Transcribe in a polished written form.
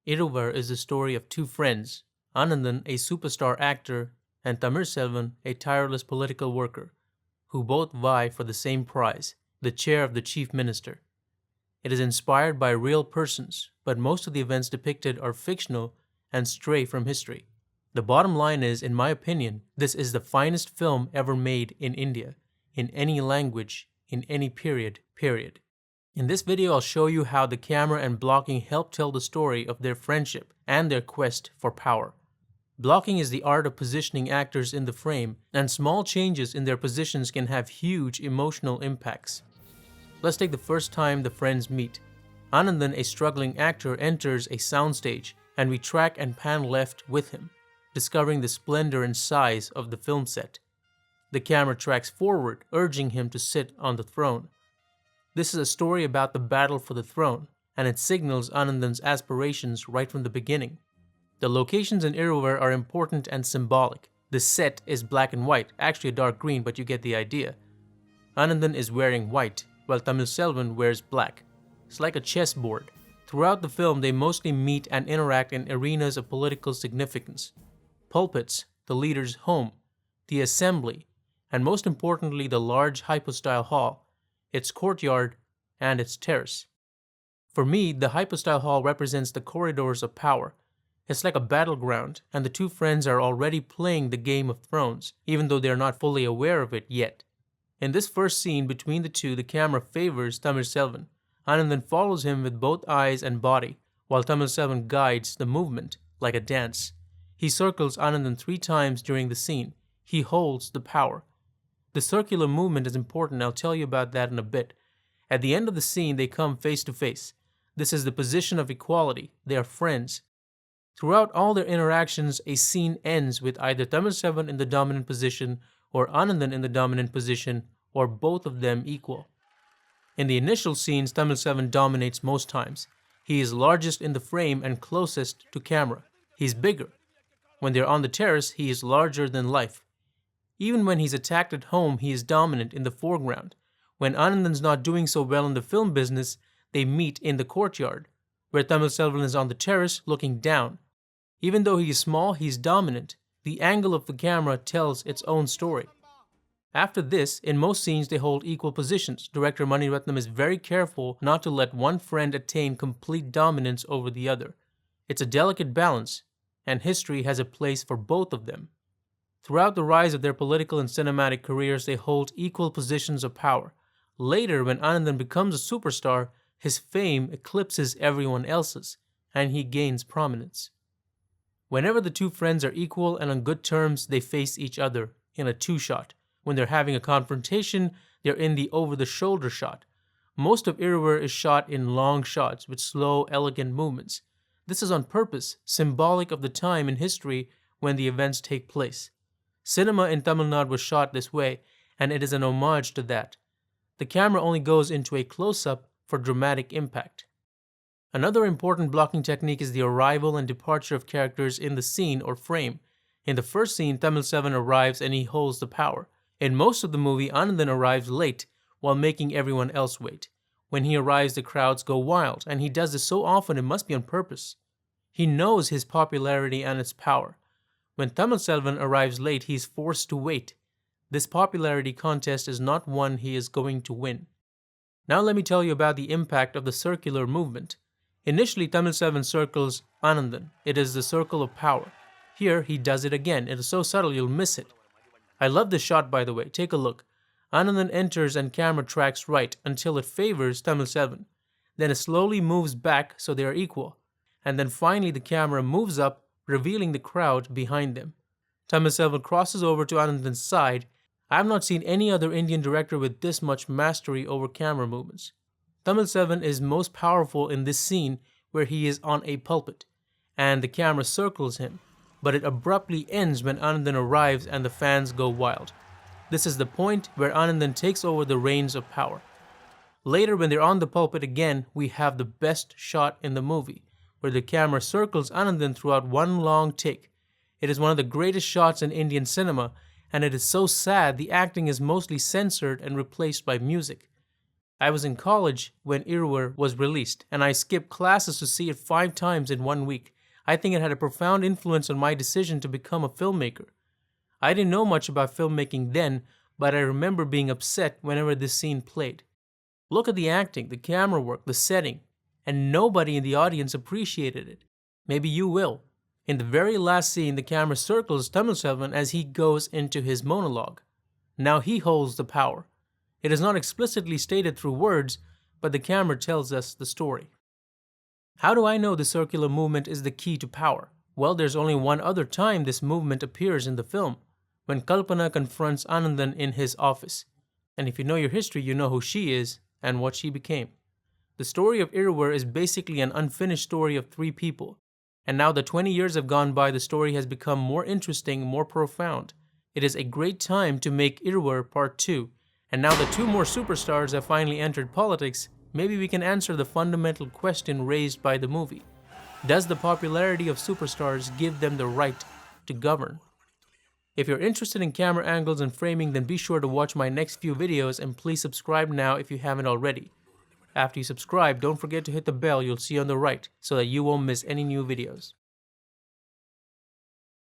Iruvar is the story of two friends, Anandan, a superstar actor, and Selvan, a tireless political worker, who both vie for the same prize, the chair of the chief minister. It is inspired by real persons, but most of the events depicted are fictional and stray from history. The bottom line is, in my opinion, this is the finest film ever made in India, in any language, in any period. In this video, I'll show you how the camera and blocking help tell the story of their friendship and their quest for power. Blocking is the art of positioning actors in the frame, and small changes in their positions can have huge emotional impacts. Let's take the first time the friends meet. Anandan, a struggling actor, enters a soundstage, and we track and pan left with him, discovering the splendor and size of the film set. The camera tracks forward, urging him to sit on the throne. This is a story about the battle for the throne, and it signals Anandan's aspirations right from the beginning. The locations in Iruvar are important and symbolic. The set is black and white, actually a dark green, but you get the idea. Anandan is wearing white, while Selvan wears black. It's like a chessboard. Throughout the film, they mostly meet and interact in arenas of political significance. Pulpits, the leader's home, the assembly, and most importantly the large hypostyle hall, its courtyard, and its terrace. For me, the hypostyle hall represents the corridors of power. It's like a battleground, and the two friends are already playing the Game of Thrones, even though they are not fully aware of it yet. In this first scene between the two, the camera favors Selvan. Anandan follows him with both eyes and body, while Selvan guides the movement like a dance. He circles Anandan 3 times during the scene. He holds the power. The circular movement is important, I'll tell you about that in a bit. At the end of the scene, they come face to face. This is the position of equality. They are friends. Throughout all their interactions, a scene ends with either Selvan in the dominant position or Anandan in the dominant position, or both of them equal. In the initial scenes, Selvan dominates most times. He is largest in the frame and closest to camera. He's bigger. When they're on the terrace, he is larger than life. Even when he's attacked at home, he is dominant in the foreground. When Anandan's not doing so well in the film business, they meet in the courtyard, where Selvan is on the terrace looking down. Even though he is small, he's dominant. The angle of the camera tells its own story. After this, in most scenes they hold equal positions. Director Ratnam is very careful not to let one friend attain complete dominance over the other. It's a delicate balance, and history has a place for both of them. Throughout the rise of their political and cinematic careers, they hold equal positions of power. Later, when Anandan becomes a superstar, his fame eclipses everyone else's, and he gains prominence. Whenever the two friends are equal and on good terms, they face each other in a 2-shot. When they're having a confrontation, they're in the over-the-shoulder shot. Most of Iruvar is shot in long shots with slow, elegant movements. This is on purpose, symbolic of the time in history when the events take place. Cinema in Tamil Nadu was shot this way, and it is an homage to that. The camera only goes into a close-up for dramatic impact. Another important blocking technique is the arrival and departure of characters in the scene or frame. In the first scene, Selvan arrives and he holds the power. In most of the movie, Anandan arrives late while making everyone else wait. When he arrives, the crowds go wild, and he does this so often it must be on purpose. He knows his popularity and its power. When Selvan arrives late, he is forced to wait. This popularity contest is not one he is going to win. Now let me tell you about the impact of the circular movement. Initially, Selvan circles Anandan. It is the circle of power. Here, he does it again. It is so subtle you'll miss it. I love this shot, by the way. Take a look. Anandan enters and camera tracks right until it favors Selvan. Then it slowly moves back so they are equal. And then finally the camera moves up, revealing the crowd behind them. Selvan crosses over to Anandan's side. I have not seen any other Indian director with this much mastery over camera movements. Selvan is most powerful in this scene where he is on a pulpit, and the camera circles him, but it abruptly ends when Anandan arrives and the fans go wild. This is the point where Anandan takes over the reins of power. Later, when they're on the pulpit again, we have the best shot in the movie, where the camera circles Anandan throughout one long take. It is one of the greatest shots in Indian cinema, and it is so sad the acting is mostly censored and replaced by music. I was in college when Iruvar was released, and I skipped classes to see it 5 times in 1 week. I think it had a profound influence on my decision to become a filmmaker. I didn't know much about filmmaking then, but I remember being upset whenever this scene played. Look at the acting, the camera work, the setting, and nobody in the audience appreciated it. Maybe you will. In the very last scene, the camera circles Tamilselvan as he goes into his monologue. Now he holds the power. It is not explicitly stated through words, but the camera tells us the story. How do I know the circular movement is the key to power? Well, there's only one other time this movement appears in the film, when Kalpana confronts Anandan in his office. And if you know your history, you know who she is and what she became. The story of Iruvar is basically an unfinished story of 3 people. And now that 20 years have gone by, the story has become more interesting, more profound. It is a great time to make Iruvar Part 2. And now that 2 more superstars have finally entered politics, maybe we can answer the fundamental question raised by the movie. Does the popularity of superstars give them the right to govern? If you're interested in camera angles and framing, then be sure to watch my next few videos, and please subscribe now if you haven't already. After you subscribe, don't forget to hit the bell you'll see on the right so that you won't miss any new videos.